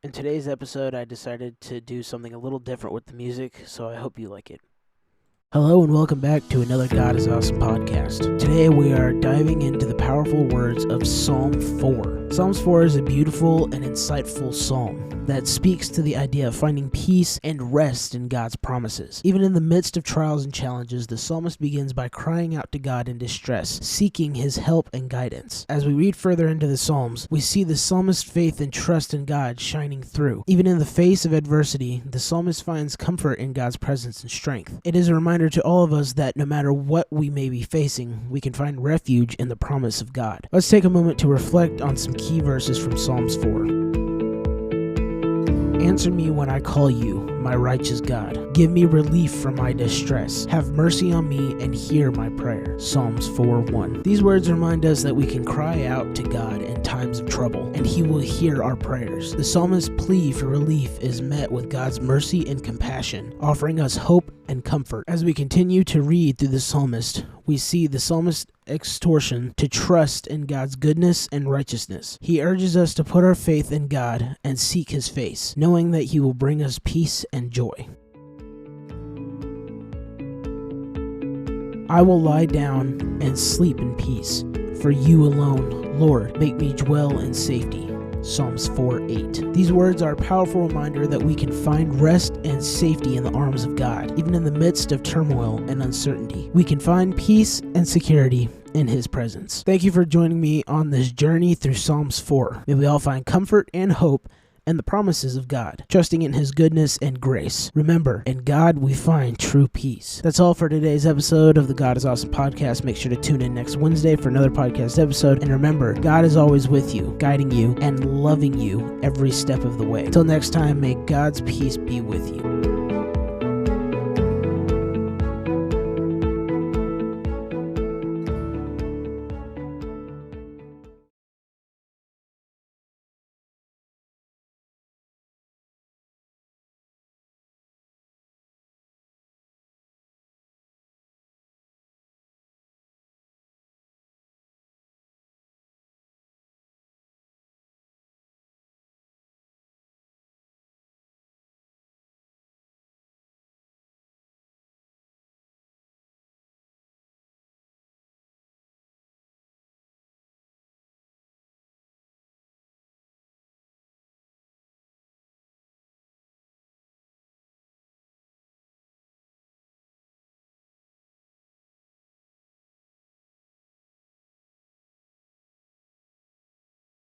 In today's episode, I decided to do something a little different with the music, so I hope you like it. Hello and welcome back to another God is Awesome podcast. Today we are diving into the powerful words of Psalm 4. Psalms 4 is a beautiful and insightful psalm that speaks to the idea of finding peace and rest in God's promises. Even in the midst of trials and challenges, the psalmist begins by crying out to God in distress, seeking his help and guidance. As we read further into the Psalms, we see the psalmist's faith and trust in God shining through. Even in the face of adversity, the psalmist finds comfort in God's presence and strength. It is a reminder to all of us that no matter what we may be facing, we can find refuge in the promise of God. Let's take a moment to reflect on some key verses from Psalms 4. Answer me when I call you, my righteous God. Give me relief from my distress. Have mercy on me and hear my prayer. Psalms 4:1. These words remind us that we can cry out to God in times of trouble, and He will hear our prayers. The psalmist's plea for relief is met with God's mercy and compassion, offering us hope and comfort. As we continue to read through the psalmist, we see the psalmist's exhortation to trust in God's goodness and righteousness. He urges us to put our faith in God and seek His face, knowing that He will bring us peace and joy. I will lie down and sleep in peace, for you alone, Lord, make me dwell in safety. Psalms 4:8. These words are a powerful reminder that we can find rest and safety in the arms of God, even in the midst of turmoil and uncertainty. We can find peace and security in His presence. Thank you for joining me on this journey through Psalms 4. May we all find comfort and hope and the promises of God, trusting in His goodness and grace. Remember, in God we find true peace. That's all for today's episode of the God is Awesome podcast. Make sure to tune in next Wednesday for another podcast episode. And remember, God is always with you, guiding you, and loving you every step of the way. Till next time, may God's peace be with you.